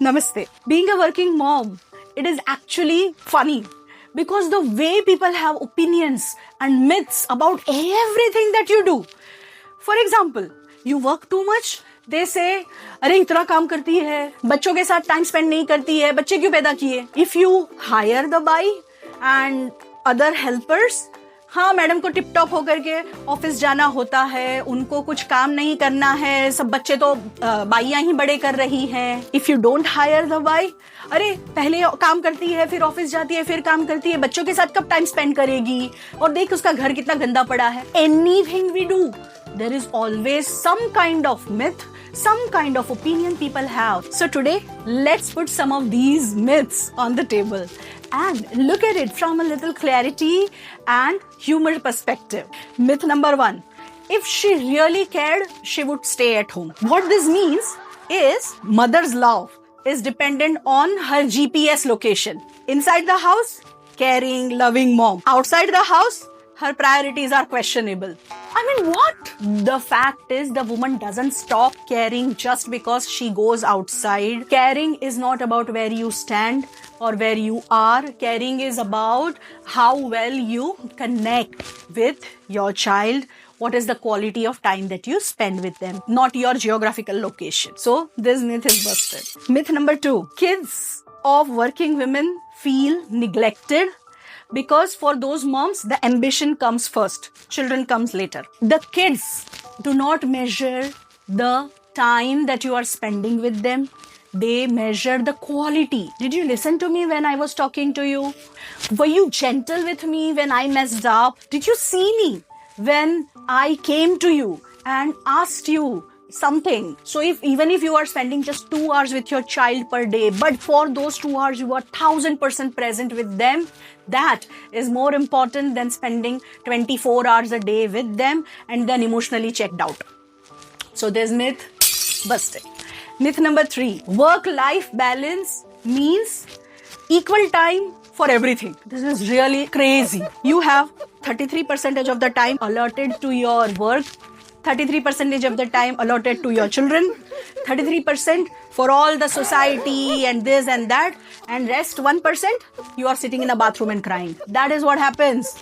Namaste. Being a working mom, it is actually funny because the way people have opinions and myths about everything that you do. For example, you work too much, they say, अरे इतना काम करती है, बच्चों के साथ time spend नहीं करती है, बच्चे क्यों पैदा किए? If you hire the bai and other helpers, हाँ मैडम को टिप टॉप होकर के ऑफिस जाना होता है, उनको कुछ काम नहीं करना है, सब बच्चे तो बाइयां ही बड़े कर रही हैं. If you don't hire the बाई, अरे पहले काम करती है, फिर ऑफिस जाती है, फिर काम करती है, बच्चों के साथ कब टाइम स्पेंड करेगी, और देख उसका घर कितना गंदा पड़ा है. Anything we do, there is always some kind of myth, some kind of opinion people have. So today, let's put some of these myths on the table and look at it from a little clarity and humor perspective. Myth number 1. If she really cared, she would stay at home. What this means is mother's love is dependent on her GPS location. Inside the house, caring, loving mom. Outside the house, her priorities are questionable. I mean, what? The fact is the woman doesn't stop caring just because she goes outside. Caring is not about where you stand or where you are. Caring is about how well you connect with your child. What is the quality of time that you spend with them, not your geographical location. So this myth is busted. Myth number 2. Kids of working women feel neglected because for those moms, the ambition comes first. Children comes later. The kids do not measure the time that you are spending with them. They measure the quality. Did you listen to me when I was talking to you? Were you gentle with me when I messed up? Did you see me when I came to you and asked you something? So even if you are spending just 2 hours with your child per day, but for those 2 hours you are 1000% present with them, that is more important than spending 24 hours a day with them and then emotionally checked out. So this myth busted. Myth number 3. Work-life balance means equal time for everything. This is really crazy. You have 33% of the time allotted to your work, 33% of the time allotted to your children, 33% for all the society and this and that, and rest 1% you are sitting in a bathroom and crying. That is what happens.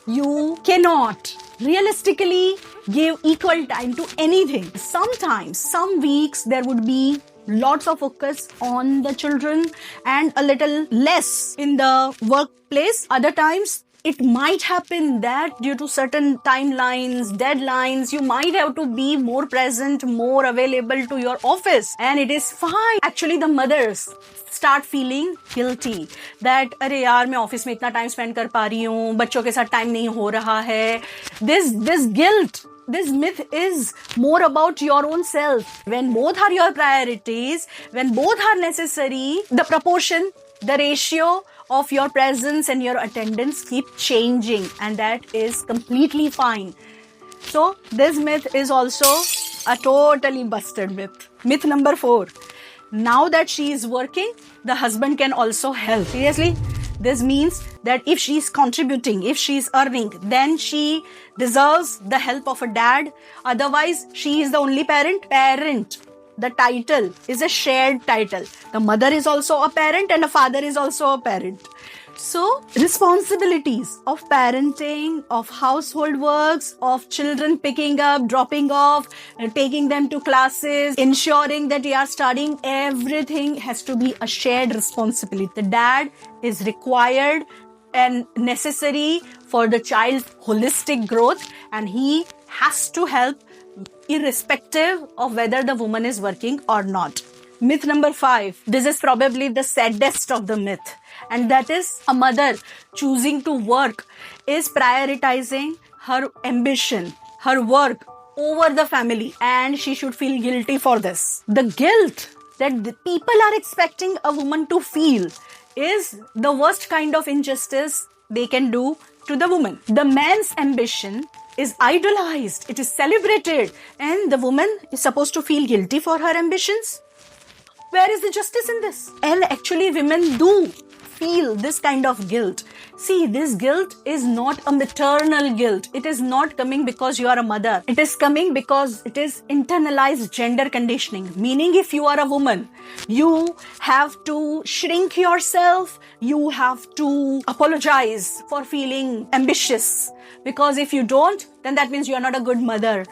You cannot realistically give equal time to anything. Sometimes, some weeks there would be lots of focus on the children and a little less in the workplace. Other times, it might happen that due to certain timelines, deadlines, you might have to be more present, more available to your office. And it is fine. Actually, the mothers start feeling guilty that अरे यार मैं office में इतना time spend कर पा रही हूँ, बच्चों के साथ टाइम नहीं हो रहा है. This guilt, this myth is more about your own self. When both are your priorities, when both are necessary, the proportion, the ratio of your presence and your attendance keep changing, and that is completely fine. So this myth is also a totally busted myth. Myth number 4. Now that she is working, the husband can also help. Seriously? This means that if she is contributing, if she is earning, then she deserves the help of a dad. Otherwise, she is the only parent. The title is a shared title. The mother is also a parent and a father is also a parent. So, responsibilities of parenting, of household works, of children picking up, dropping off, taking them to classes, ensuring that they are studying, everything has to be a shared responsibility. The dad is required and necessary for the child's holistic growth, and he has to help irrespective of whether the woman is working or not. Myth number 5. This is probably the saddest of the myth. And that is a mother choosing to work is prioritizing her ambition, her work over the family. And she should feel guilty for this. The guilt that the people are expecting a woman to feel is the worst kind of injustice they can do to the woman. The man's ambition is idolized, it is celebrated, and the woman is supposed to feel guilty for her ambitions. Where is the justice in this? And actually women do feel this kind of guilt See, this guilt is not a maternal guilt. It is not coming because you are a mother. It is coming because it is internalized gender conditioning. Meaning, if you are a woman, you have to shrink yourself. You have to apologize for feeling ambitious. Because if you don't, then that means you are not a good mother.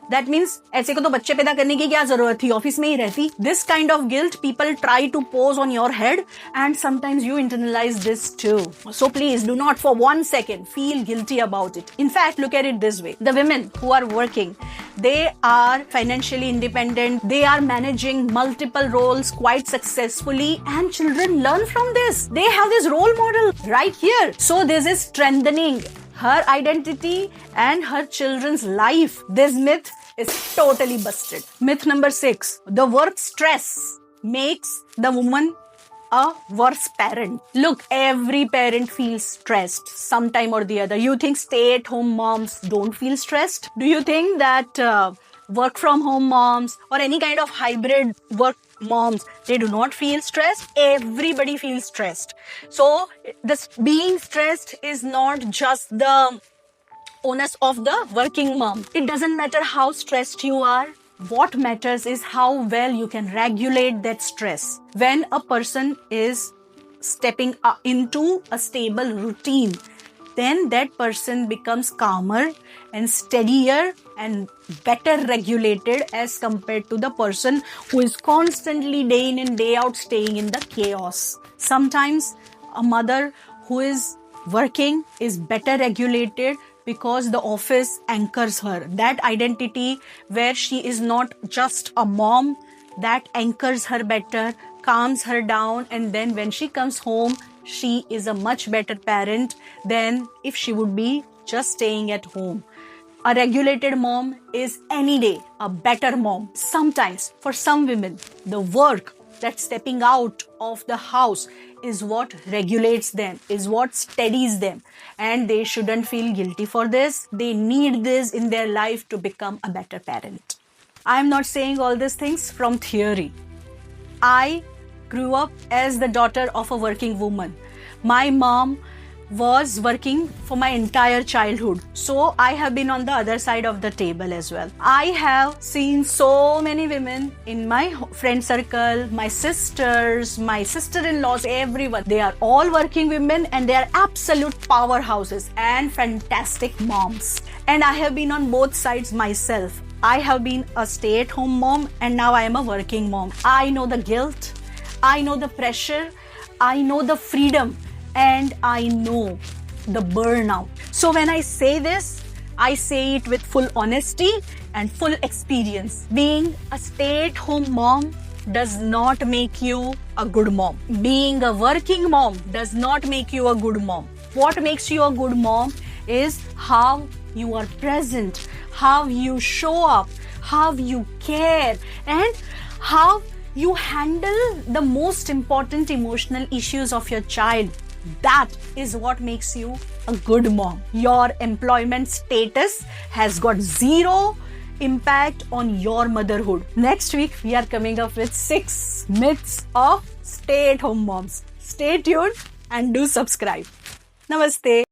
That means ऐसे को तो बच्चे पैदा करने की क्या जरूरत थी, ऑफिस में ही रहती. This kind of guilt people try to pose on your head, and sometimes you internalize this too. So please do not for 1 second feel guilty about it. In fact, look at it this way. The women who are working, they are financially independent, they are managing multiple roles quite successfully, and children learn from this. They have this role model right here. So this is strengthening her identity and her children's life. This myth is totally busted. Myth number 6. The work stress makes the woman a worse parent. Look, every parent feels stressed sometime or the other. You think stay-at-home moms don't feel stressed? Do you think that work from home moms or any kind of hybrid work moms, they do not feel stressed? Everybody feels stressed. So this being stressed is not just the onus of the working mom. It doesn't matter how stressed you are. What matters is how well you can regulate that stress. When a person is stepping into a stable routine, then that person becomes calmer and steadier and better regulated as compared to the person who is constantly day in and day out staying in the chaos. Sometimes a mother who is working is better regulated because the office anchors her. That identity where she is not just a mom, that anchors her better, calms her down, and then when she comes home, she is a much better parent than if she would be just staying at home. A regulated mom is any day a better mom. Sometimes, for some women, the work that stepping out of the house is what regulates them, is what steadies them. And they shouldn't feel guilty for this. They need this in their life to become a better parent. I am not saying all these things from theory. I grew up as the daughter of a working woman. My mom was working for my entire childhood. So I have been on the other side of the table as well. I have seen so many women in my friend circle, my sisters, my sister-in-laws, everyone. They are all working women and they are absolute powerhouses and fantastic moms. And I have been on both sides myself. I have been a stay-at-home mom and now I am a working mom. I know the guilt, I know the pressure, I know the freedom, and I know the burnout. So when I say this, I say it with full honesty and full experience. Being a stay-at-home mom does not make you a good mom. Being a working mom does not make you a good mom. What makes you a good mom is how you are present, how you show up, how you care, and how you handle the most important emotional issues of your child. That is what makes you a good mom. Your employment status has got zero impact on your motherhood. Next week, we are coming up with 6 myths of stay-at-home moms. Stay tuned and do subscribe. Namaste.